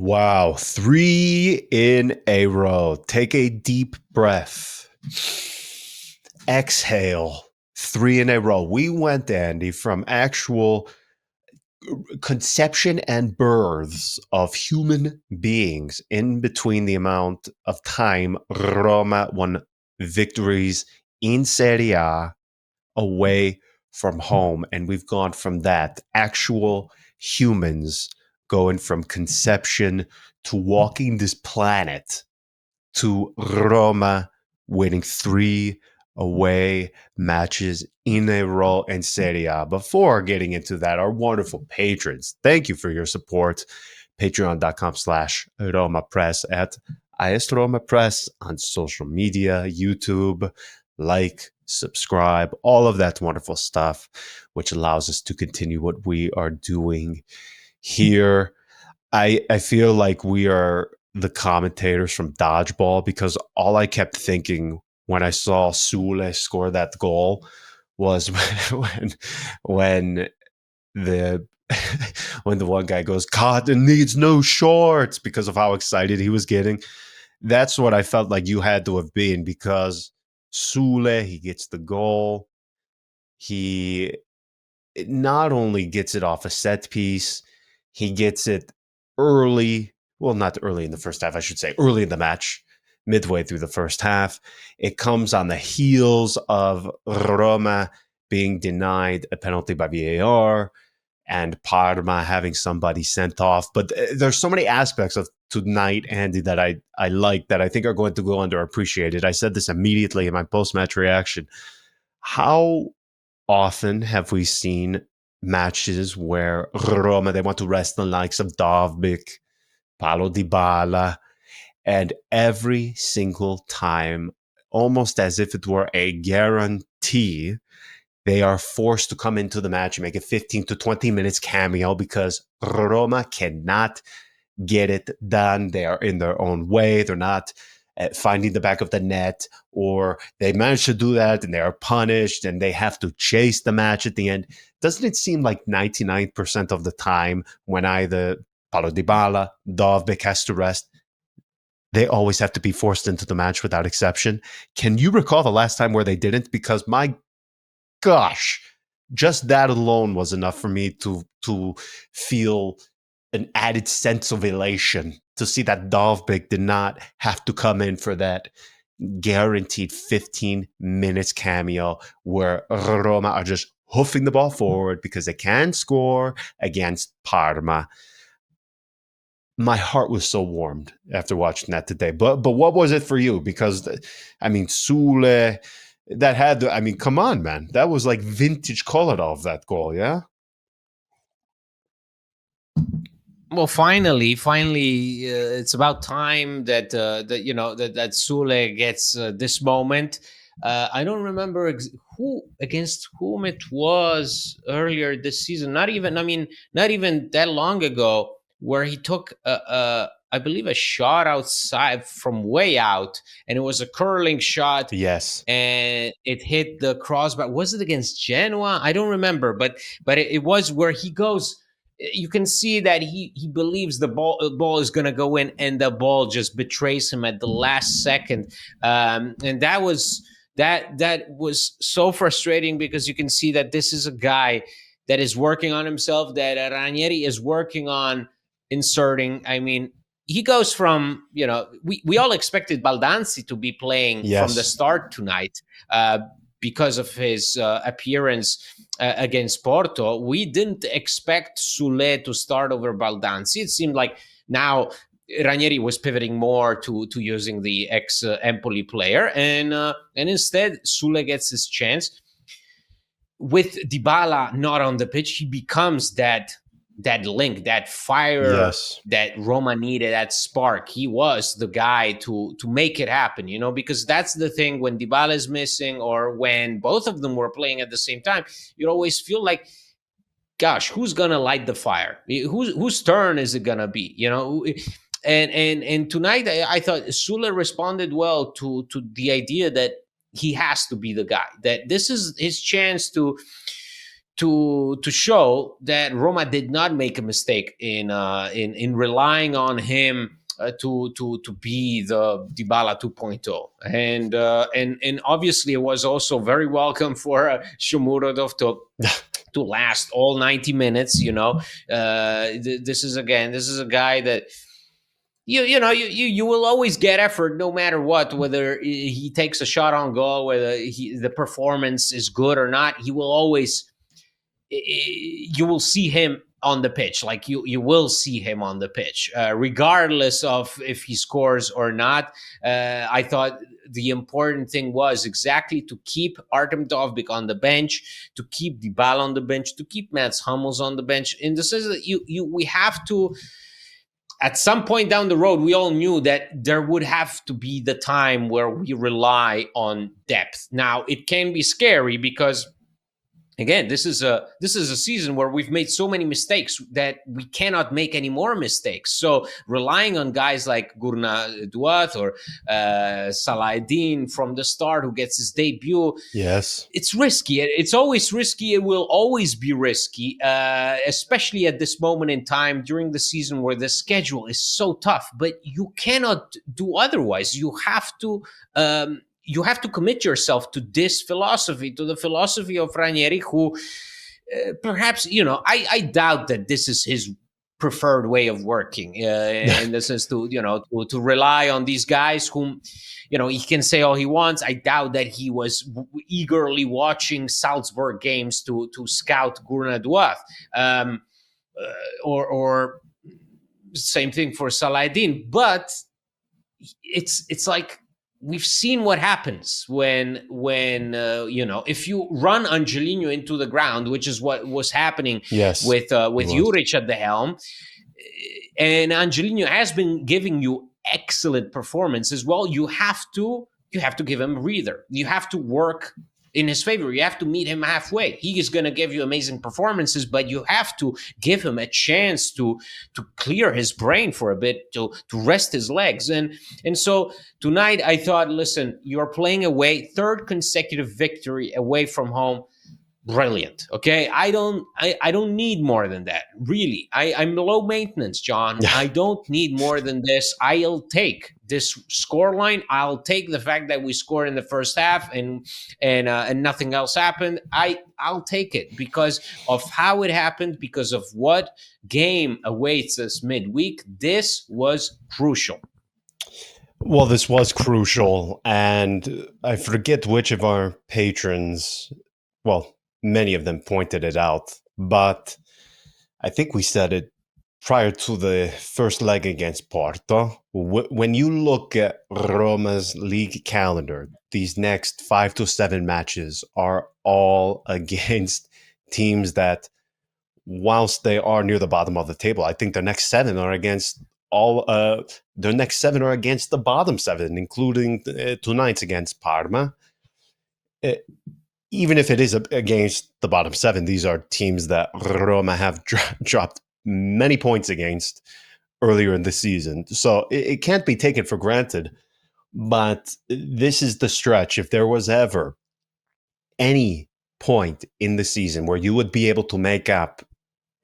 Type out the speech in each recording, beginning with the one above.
Wow, 3 in a row. Take a deep breath. Exhale. 3 in a row. We went, Andy, from actual conception and births of human beings in between the amount of time Roma won victories in Serie A away from home. And we've gone from that, actual humans going from conception to walking this planet, to Roma winning 3 away matches in a row in Serie A. Before getting into that, our wonderful patrons, thank you for your support. Patreon.com/RomaPress, at RomaPress on social media, YouTube, like, subscribe, all of that wonderful stuff, which allows us to continue what we are doing here. I feel like we are the commentators from Dodgeball, because all I kept thinking when I saw Sule score that goal was when the when the one guy goes, "Cotton needs no shorts," because of how excited he was getting. That's what I felt like you had to have been, because Sule, he gets the goal. He not only gets it off a set piece, he gets it early. Well, not early in the first half, I should say, early in the match, midway through the first half. It comes on the heels of Roma being denied a penalty by VAR and Parma having somebody sent off. But there's so many aspects of tonight, Andy, that I like, that I think are going to go underappreciated. I said this immediately in my post-match reaction. How often have we seen matches where Roma, they want to rest the likes of Dovbyk, Paulo Dybala, and every single time, almost as if it were a guarantee, they are forced to come into the match and make a 15 to 20 minutes cameo because Roma cannot get it done. They are in their own way. They're not finding the back of the net, or they manage to do that and they are punished and they have to chase the match at the end. Doesn't it seem like 99% of the time, when either Paulo Dybala, Dovbyk has to rest, they always have to be forced into the match without exception? Can you recall the last time where they didn't? Because my gosh, just that alone was enough for me to feel an added sense of elation to see that Dovbyk did not have to come in for that guaranteed 15 minutes cameo where Roma are just hoofing the ball forward because they can score against Parma. My heart was so warmed after watching that today. But what was it for you? Because, I mean, Sule, that had to, I mean, come on, man. That was like vintage Kolarov, that goal, yeah? Well, finally, it's about time that that Sule gets this moment. I don't remember who against whom it was earlier this season. Not even, I mean, not even that long ago, where he took I believe a shot outside from way out, and it was a curling shot, Yes. and it hit the crossbar. Was it against Genoa? I don't remember, but it was where he goes. You can see that he believes the ball is going to go in, and the ball just betrays him at the last second. And that was so frustrating, because you can see that this is a guy that is working on himself, that Ranieri is working on inserting. I mean, he goes from, we all expected Baldanzi to be playing from the Yes. start tonight, because of his appearance against Porto. We didn't expect Sule to start over Baldanzi. It seemed like now Ranieri was pivoting more to using the ex Empoli player, and instead Sule gets his chance. With Dybala not on the pitch, he becomes that link, that fire Yes. that Roma needed, that spark. He was the guy to make it happen, because that's the thing. When Dybala is missing, or when both of them were playing at the same time, you always feel like, gosh, who's gonna light the fire? Whose turn is it gonna be? And tonight I thought Sule responded well to the idea that he has to be the guy, that this is his chance to to show that Roma did not make a mistake in relying on him to be the Dybala 2.0, and obviously it was also very welcome for Shomurodov to last all 90 minutes. This is a guy that you will always get effort no matter what, whether he takes a shot on goal, whether the performance is good or not. He will always you will see him on the pitch. Like you will see him on the pitch, regardless of if he scores or not. I thought the important thing was exactly to keep Artem Dovbyk on the bench, to keep Dybala on the bench, to keep Mats Hummels on the bench. In the sense that we have to, at some point down the road, we all knew that there would have to be the time where we rely on depth. Now, it can be scary because, again, this is a season where we've made so many mistakes that we cannot make any more mistakes. So relying on guys like Gurna Duat or Salahdin from the start, who gets his debut, Yes. it's risky. It's always risky. It will always be risky, especially at this moment in time during the season where the schedule is so tough. But you cannot do otherwise. You have to commit yourself to this philosophy, to the philosophy of Ranieri, who perhaps, I doubt that this is his preferred way of working, in the sense to rely on these guys whom, he can say all he wants. I doubt that he was eagerly watching Salzburg games to scout Gurna Duat, or same thing for Salahdin. But it's like, we've seen what happens when if you run Angelino into the ground, which is what was happening with Juric at the helm, and Angelino has been giving you excellent performances. Well, you have to give him a breather. You have to work in his favor. You have to meet him halfway. He is going to give you amazing performances, but you have to give him a chance to clear his brain for a bit, to rest his legs. And so tonight I thought, listen, you're playing away, third consecutive victory away from home. Brilliant. Okay. I don't need more than that. Really. I'm low maintenance, John. I don't need more than this. I'll take this scoreline. I'll take the fact that we scored in the first half and nothing else happened. I'll take it because of how it happened, because of what game awaits us midweek. This was crucial. Well, this was crucial, and I forget which of our patrons, well, many of them pointed it out, but I think we said it prior to the first leg against Porto. When you look at Roma's league calendar, these next 5 to 7 matches are all against teams that, whilst they are near the bottom of the table, I think the next 7 are against the next 7 are against the bottom 7, including tonight's against Parma. Even if it is against the bottom 7, these are teams that Roma have dropped many points against earlier in the season. So it can't be taken for granted. But this is the stretch. If there was ever any point in the season where you would be able to make up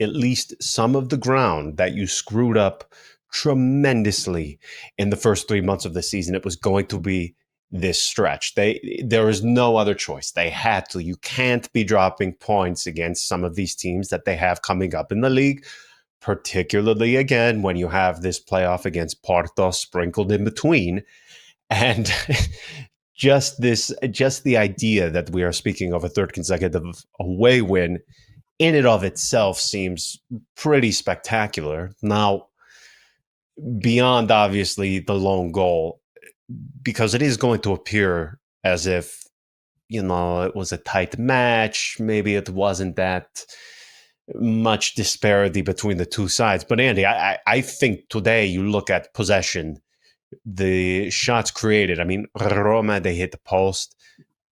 at least some of the ground that you screwed up tremendously in the first 3 months of the season, it was going to be this stretch. There is no other choice. They had to. You can't be dropping points against some of these teams that they have coming up in the league, particularly, again, when you have this playoff against Porto sprinkled in between. And just the idea that we are speaking of a third consecutive away win in and of itself seems pretty spectacular. Now, beyond, obviously, the lone goal, because it is going to appear as if, it was a tight match. Maybe it wasn't that much disparity between the two sides. But Andy, I think today you look at possession, the shots created. I mean, Roma, they hit the post.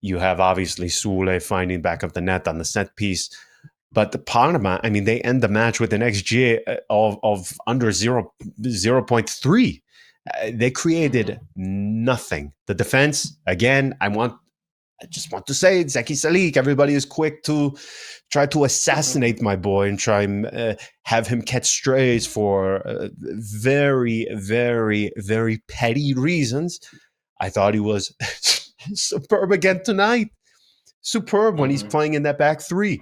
You have obviously Sule finding back of the net on the set piece. But the Parma, I mean, they end the match with an XG of under 0.3. They created nothing. The defense, again, I just want to say, Zeki Salik, everybody is quick to try to assassinate my boy and try and have him catch strays for very, very, very petty reasons. I thought he was superb again tonight. Superb when he's playing in that back three,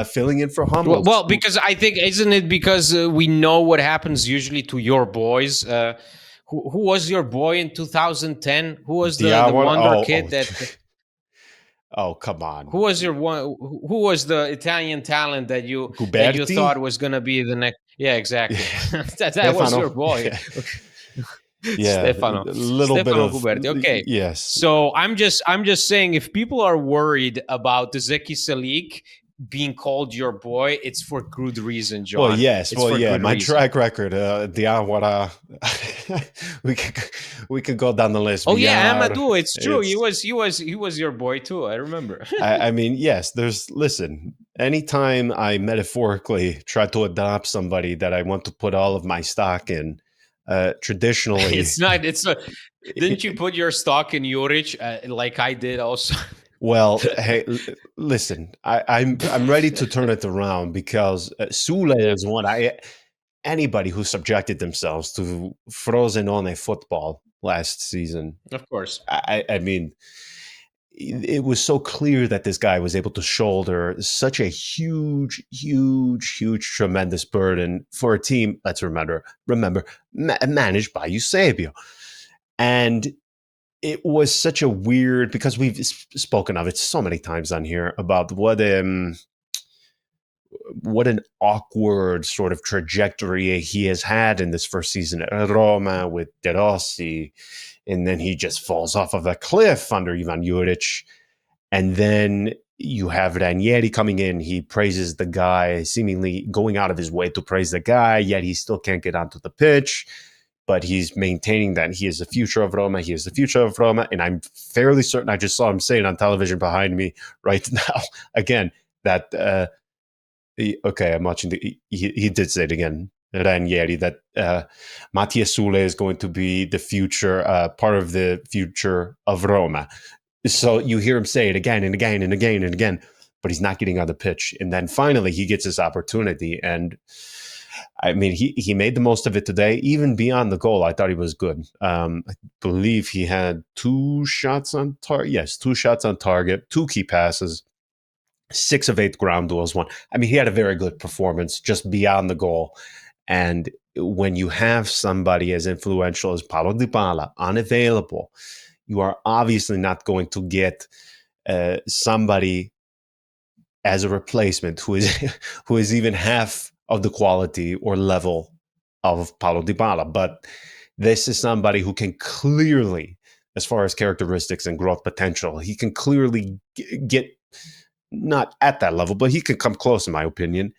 filling in for Hummels. Well, because I think, isn't it because we know what happens usually to your boys? Who was your boy in 2010? Who was the wonder kid that? Oh, come on. Who was your one? Who was the Italian talent that you Guberti? thought was going to be the next? Yeah, exactly. that was your boy. Yeah, Stefano. a little Stefano bit of Guberti. Okay. Yes. So I'm just saying, if people are worried about the Zeki Salik being called your boy, it's for good reason, John. Well, yes. It's for good my reason. track record, we could go down the list. Oh yeah, Amadou. It's true. He was your boy too. I remember. I mean, yes. Listen. Anytime I metaphorically try to adopt somebody that I want to put all of my stock in, traditionally, it's not. Didn't you put your stock in Juric like I did also? Well, hey, listen, I'm ready to turn it around because Sule is one. Anybody who subjected themselves to Frosinone football last season, of course. I mean, it was so clear that this guy was able to shoulder such a huge, tremendous burden for a team. Let's remember, managed by Eusebio, and it was such a weird, because we've spoken of it so many times on here about what an awkward sort of trajectory he has had in this first season at Roma with De Rossi, and then he just falls off of a cliff under Ivan Juric, and then you have Ranieri coming in. He praises the guy, seemingly going out of his way to praise the guy, yet he still can't get onto the pitch. But he's maintaining that he is the future of Roma. He is the future of Roma. And I'm fairly certain, I just saw him say it on television behind me right now, again, that, I'm watching, he did say it again, Ranieri, that Matias Soule is going to be the future, part of the future of Roma. So you hear him say it again and again and again and again, but he's not getting on the pitch. And then finally he gets his opportunity, and I mean, he made the most of it today, even beyond the goal. I thought he was good. I believe he had 2 shots on target. Yes, 2 shots on target, 2 key passes, 6 of 8 ground duels won. I mean, he had a very good performance just beyond the goal. And when you have somebody as influential as Paulo Dybala unavailable, you are obviously not going to get somebody as a replacement who is even half of the quality or level of Paulo Dybala. But this is somebody who can clearly, as far as characteristics and growth potential, he can clearly get not at that level, but he can come close, in my opinion.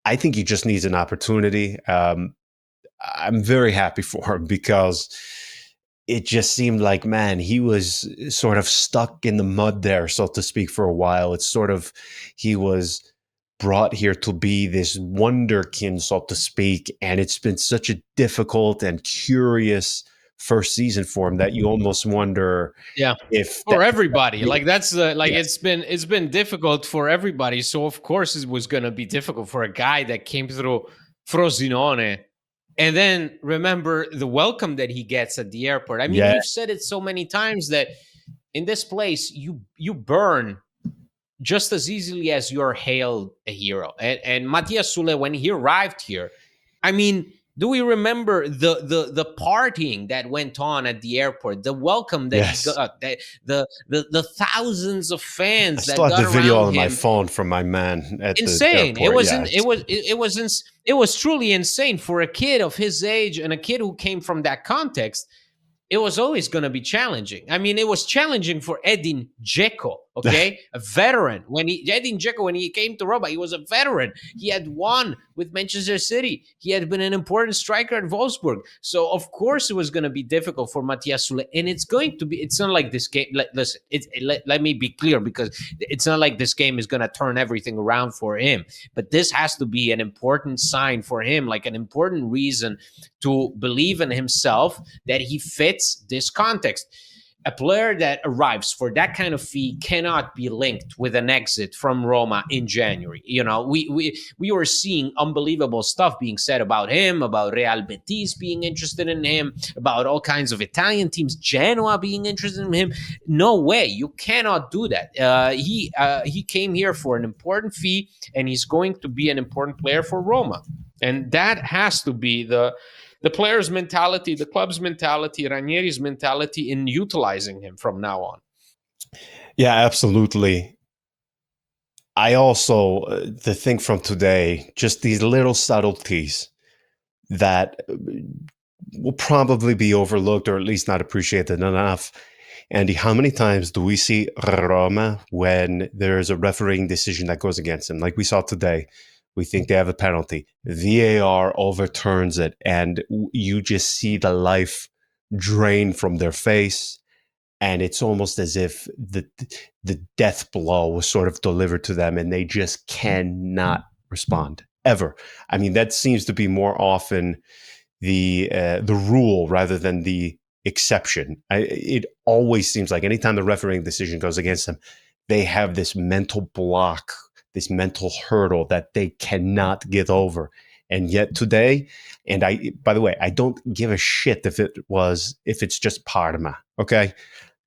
I think he just needs an opportunity. I'm very happy for him because it just seemed like, man, he was sort of stuck in the mud there, so to speak, for a while. It's sort of, he was brought here to be this wonderkin, so to speak, and it's been such a difficult and curious first season for him that you almost wonder if for everybody, like that's yes. it's been difficult for everybody. So of course it was going to be difficult for a guy that came through Frosinone. And then remember the welcome that he gets at the airport. I mean, we've said it so many times that in this place you burn just as easily as you're hailed a hero. And Matias Soule, when he arrived here, I mean, do we remember the partying that went on at the airport, the welcome that he got, the thousands of fans that got around him? I still have the video on my phone from my man at insane. the airport. It was truly insane for a kid of his age and a kid who came from that context. It was always going to be challenging. I mean, it was challenging for Edin Dzeko, okay? A veteran. Edin Dzeko, when he came to Roma, he was a veteran. He had won with Manchester City. He had been an important striker at Wolfsburg. So, of course, it was going to be difficult for Matias Soule. And it's not like this game. Listen, let me be clear, because it's not like this game is going to turn everything around for him. But this has to be an important sign for him, like an important reason to believe in himself that he fits this context. a player that arrives for that kind of fee cannot be linked with an exit from Roma in January. We were seeing unbelievable stuff being said about him, about Real Betis being interested in him, about all kinds of Italian teams, Genoa being interested in him. No way, you cannot do that. He came here for an important fee, and he's going to be an important player for Roma, and that has to be the player's mentality, the club's mentality, Ranieri's mentality in utilizing him from now on. Yeah, absolutely. I also, the thing from today, just these little subtleties that will probably be overlooked or at least not appreciated enough. Andy, how many times do we see Roma when there's a refereeing decision that goes against them? Like we saw today, we think they have a penalty. VAR overturns it, and you just see the life drain from their face. And it's almost as if the death blow was sort of delivered to them, and they just cannot respond ever. I mean, that seems to be more often the rule rather than the exception. It always seems like anytime the refereeing decision goes against them, they have this mental block, this mental hurdle that they cannot get over. And yet today, and by the way, I don't give a shit if it's just Parma. Okay,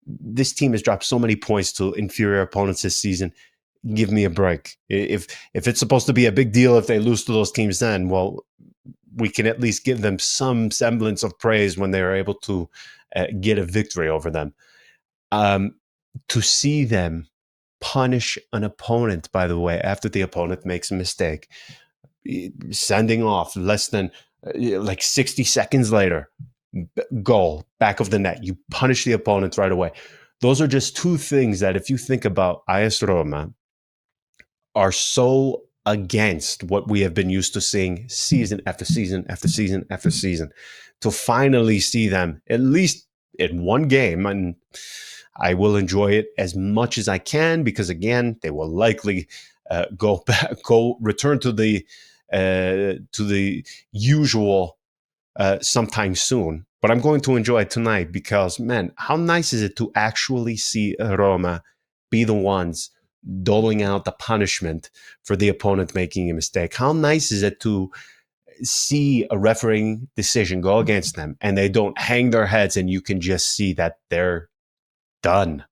this team has dropped so many points to inferior opponents this season. Give me a break. If it's supposed to be a big deal if they lose to those teams, then well, we can at least give them some semblance of praise when they are able to get a victory over them. To see them punish an opponent, by the way, after the opponent makes a mistake, sending off less than like 60 seconds later, goal, back of the net. You punish the opponent right away. Those are just two things that, if you think about AS Roma, are so against what we have been used to seeing season after season after season after season. To finally see them, at least in one game, and I will enjoy it as much as I can, because again, they will likely return to the usual sometime soon. But I'm going to enjoy it tonight because, man, how nice is it to actually see Roma be the ones doling out the punishment for the opponent making a mistake? How nice is it to see a refereeing decision go against them and they don't hang their heads and you can just see that they're done?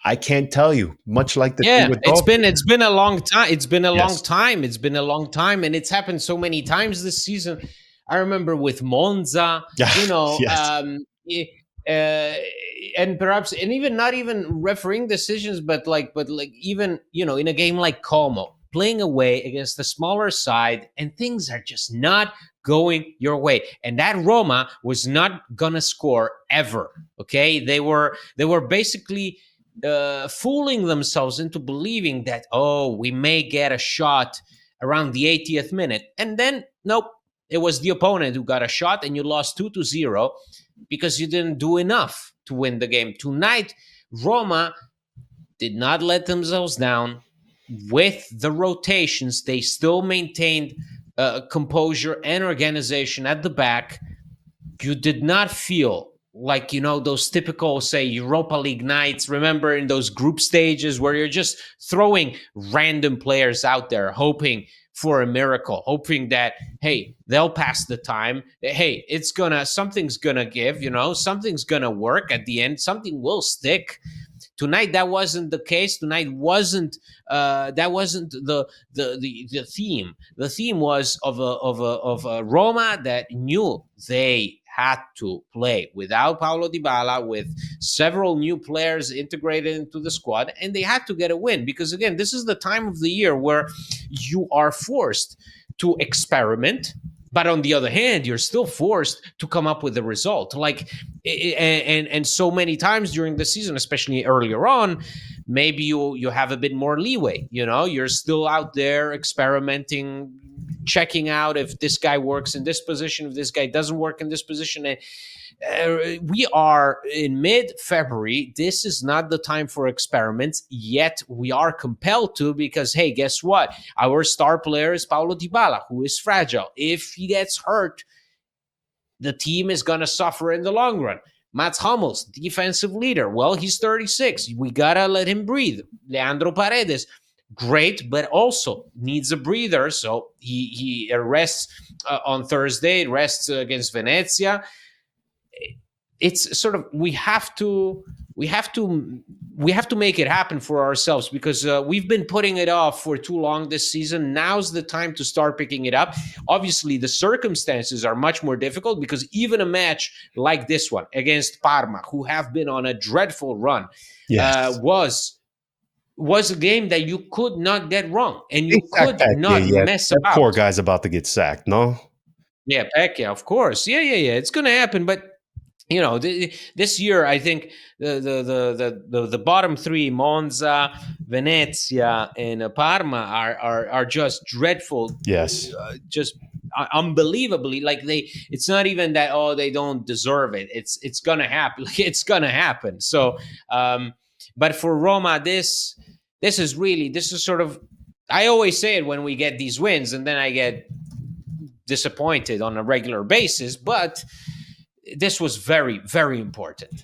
I can't tell you. Much like the thing with it's been a long time. It's been a long Yes. time. It's been a long time, and it's happened so many times this season. I remember with Monza, Yes. and perhaps, and even not even refereeing decisions, but even in a game like Como, playing away against the smaller side, and things are just not going your way, and that Roma was not gonna score ever. Okay, they were basically fooling themselves into believing that, oh, we may get a shot around the 80th minute, and then nope, it was the opponent who got a shot, and you lost 2-0 because you didn't do enough to win the game. Tonight, Roma did not let themselves down. With the rotations, they still maintained composure and organization at the back. You did not feel like, those typical, say, Europa League nights. Remember, in those group stages where you're just throwing random players out there, hoping for a miracle, hoping that, hey, they'll pass the time. Hey, something's gonna give, something's gonna work at the end. Something will stick. Tonight, that wasn't the case. Tonight wasn't the theme. The theme was of a Roma that knew they had to play without Paulo Dybala, with several new players integrated into the squad, and they had to get a win, because again, this is the time of the year where you are forced to experiment, but on the other hand, you're still forced to come up with a result. And so many times during the season, especially earlier on, maybe you have a bit more leeway. You're still out there experimenting, checking out if this guy works in this position, if this guy doesn't work in this position. And we are in mid-February. This is not the time for experiments, yet we are compelled to, because, hey, guess what? Our star player is Paulo Dybala, who is fragile. If he gets hurt, the team is going to suffer in the long run. Mats Hummels, defensive leader. Well, he's 36. We gotta let him breathe. Leandro Paredes, great, but also needs a breather. So he rests on Thursday, rests against Venezia. It's sort of we have to make it happen for ourselves, because we've been putting it off for too long this season. Now's the time to start picking it up. Obviously, the circumstances are much more difficult, because even a match like this one against Parma, who have been on a dreadful run, Yes. was a game that you could not get wrong, and They you sacked could Pecchia, not yeah. mess That poor about. guy's about to get sacked, no? Yeah, Pecchia, of course. Yeah. It's going to happen, but this year, I think the bottom three, Monza, Venezia, and Parma, are just dreadful, Yes. just unbelievably, like it's not even that, oh, they don't deserve it. It's gonna happen. It's gonna happen. So, but for Roma, this is sort of, I always say it when we get these wins, and then I get disappointed on a regular basis, but this was very, very important.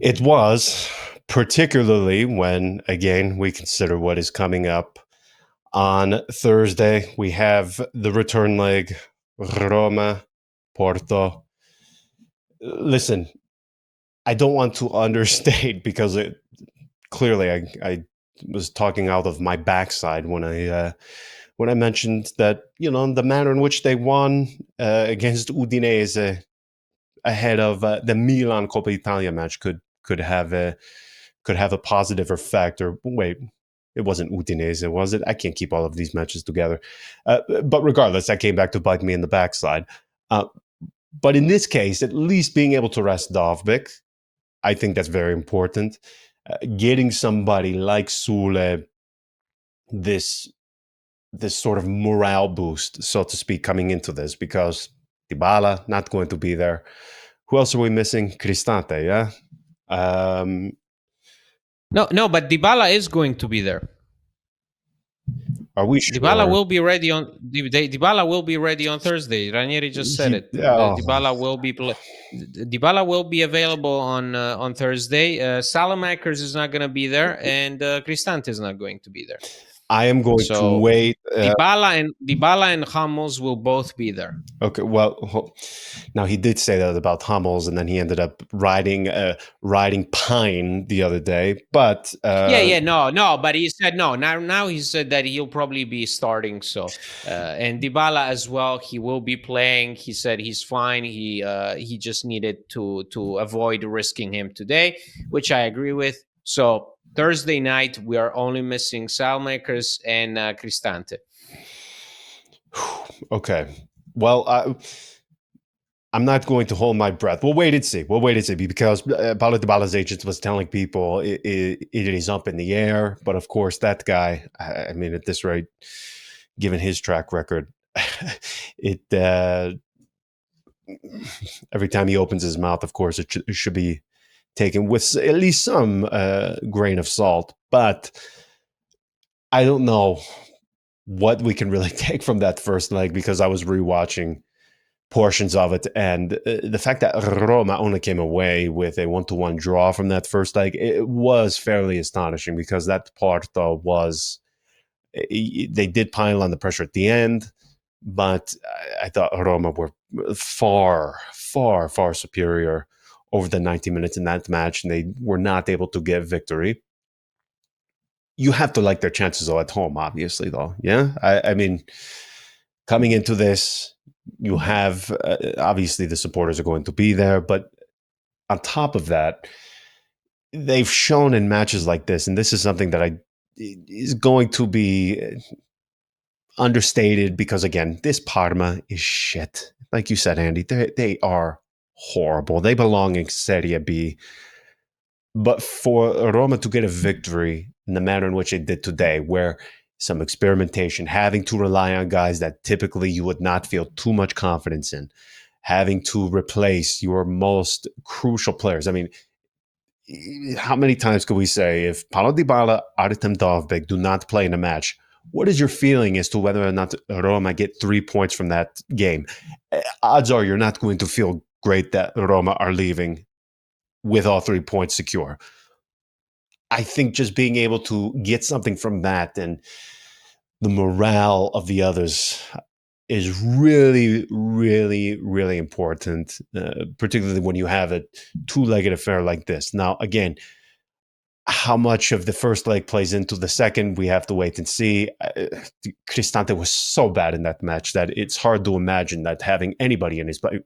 It was, particularly when, again, we consider what is coming up. On Thursday, we have the return leg, Roma, Porto. Listen, I don't want to understate, because clearly I was talking out of my backside when I mentioned that, the manner in which they won against Udinese ahead of the Milan Coppa Italia match could have a positive effect. Or wait, it wasn't Udinese, was it? I can't keep all of these matches together. But regardless, that came back to bite me in the backside. But in this case, at least being able to rest Dovbyk, I think that's very important. Getting somebody like Sule this sort of morale boost, so to speak, coming into this, because Dybala not going to be there. Who else are we missing? Cristante, yeah? No, but Dybala is going to be there. Are we sure? Dybala will be ready on Dybala will be ready on Thursday. Ranieri just said it. Dybala will be available on Thursday. Salamakers is not going to be there, and Cristante is not going to be there. I am going to wait. Dybala and Hummels will both be there. Okay, well, now he did say that about Hummels, and then he ended up riding Pine the other day. But no, but he said no. Now he said that he'll probably be starting. So, and Dybala as well, he will be playing. He said he's fine. He just needed to avoid risking him today, which I agree with. So Thursday night, we are only missing Salmakers and Cristante. Okay. Well, I'm not going to hold my breath. We'll wait and see. Because Paulo Dybala's agent was telling people it is up in the air. But of course, that guy, I mean, at this rate, given his track record, every time he opens his mouth, of course, it should be taken with at least some grain of salt. But I don't know what we can really take from that first leg, because I was rewatching portions of it, and the fact that Roma only came away with a 1-1 draw from that first leg, it was fairly astonishing, because that Porto they did pile on the pressure at the end, but I thought Roma were far, far, far superior over the 90 minutes in that match, and they were not able to get victory. You have to like their chances, though, at home, obviously, though. Yeah? I mean, coming into this, you have, obviously, the supporters are going to be there, but on top of that, they've shown in matches like this, and this is something that is going to be understated, because, again, this Parma is shit. Like you said, Andy, they are horrible. They belong in Serie B. But for Roma to get a victory in the manner in which they did today, where some experimentation, having to rely on guys that typically you would not feel too much confidence in, having to replace your most crucial players. I mean, how many times could we say, if Paulo Dybala, Artem Dovbyk do not play in a match, what is your feeling as to whether or not Roma get 3 points from that game? Odds are you're not going to feel great that Roma are leaving with all 3 points secure. I think just being able to get something from that and the morale of the others is really, really, really important, particularly when you have a two-legged affair like this. Now, again, how much of the first leg plays into the second, we have to wait and see. Cristante was so bad in that match that it's hard to imagine that having anybody in his place,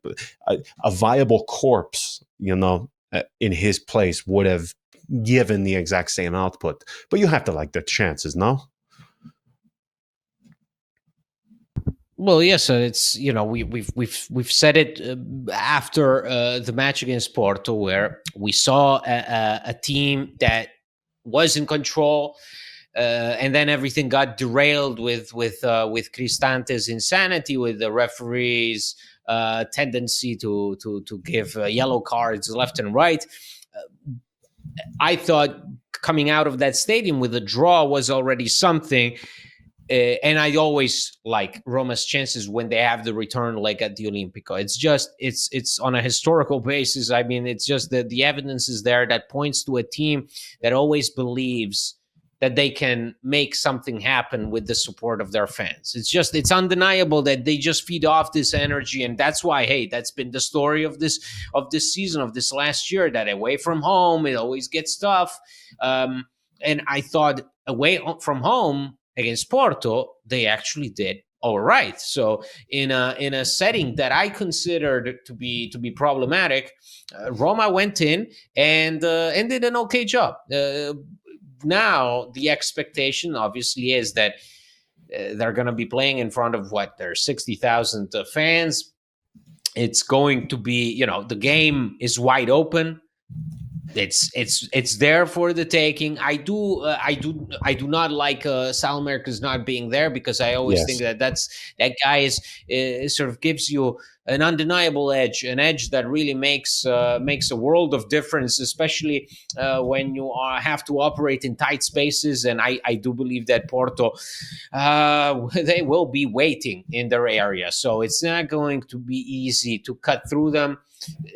a viable corpse, in his place would have given the exact same output. But you have to like the chances, no? Well, yes, it's we've said it after the match against Porto, where we saw a team that was in control, and then everything got derailed with Cristante's insanity, with the referees' tendency to give yellow cards left and right. I thought coming out of that stadium with a draw was already something. And I always like Roma's chances when they have the return leg at the Olimpico. It's on a historical basis. I mean, it's just that the evidence is there that points to a team that always believes that they can make something happen with the support of their fans. It's undeniable that they just feed off this energy, and that's why, hey, that's been the story of this season, of this last year. That away from home, it always gets tough. And I thought away from home against Porto, they actually did all right. So in a setting that I considered to be problematic, Roma went in and did an okay job. Now the expectation obviously is that they're going to be playing in front of their 60,000 fans. It's going to be, the game is wide open. It's there for the taking. I do not like Salmerkes not being there, because I always think that that guy is sort of gives you an undeniable edge, an edge that really makes a world of difference, especially when you have to operate in tight spaces. And I do believe that Porto, they will be waiting in their area, so it's not going to be easy to cut through them.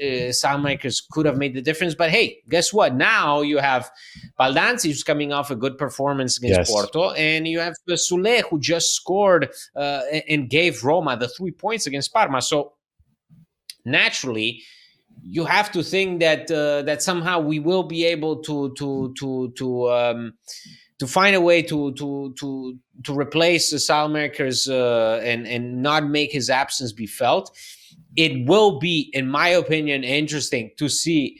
Salmakers could have made the difference, but hey, guess what? Now you have Baldanzi, who's coming off a good performance against Porto, and you have Sule, who just scored and gave Roma the 3 points against Parma. So naturally, you have to think that that somehow we will be able to find a way to replace Salmakers and not make his absence be felt. It will be, in my opinion, interesting to see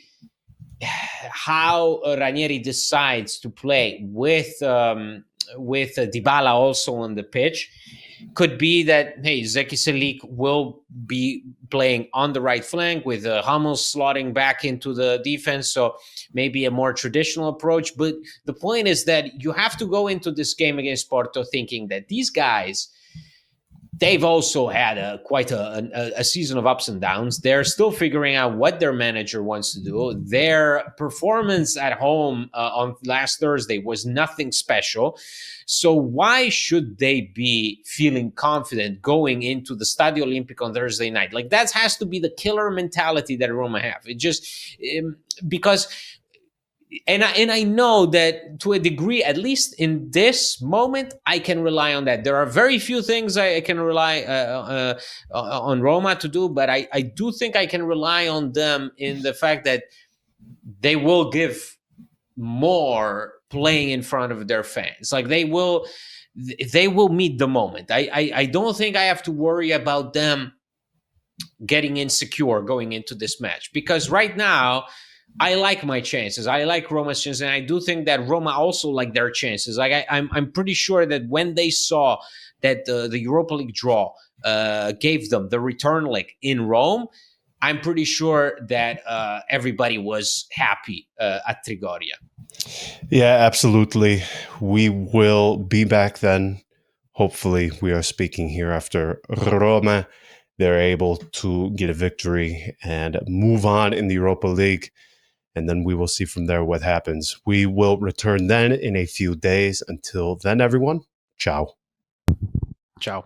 how Ranieri decides to play with Dybala also on the pitch. Could be that, hey, Zeki Salik will be playing on the right flank with Hummels slotting back into the defense, so maybe a more traditional approach. But the point is that you have to go into this game against Porto thinking that these guys, they've also had quite a season of ups and downs. They're still figuring out what their manager wants to do. Their performance at home on last Thursday was nothing special. So why should they be feeling confident going into the Stadio Olimpico on Thursday night? Like, that has to be the killer mentality that Roma have. It just because. And I know that to a degree, at least in this moment, I can rely on that. There are very few things I can rely on Roma to do, but I do think I can rely on them in the fact that they will give more playing in front of their fans. Like, they will meet the moment. I don't think I have to worry about them getting insecure going into this match, because right now, I like my chances. I like Roma's chances, and I do think that Roma also like their chances. Like, I'm pretty sure that when they saw that the Europa League draw gave them the return leg in Rome, I'm pretty sure that everybody was happy at Trigoria. Yeah, absolutely. We will be back then. Hopefully, we are speaking here after Roma. They're able to get a victory and move on in the Europa League. And then we will see from there what happens. We will return then in a few days. Until then, everyone, ciao. Ciao.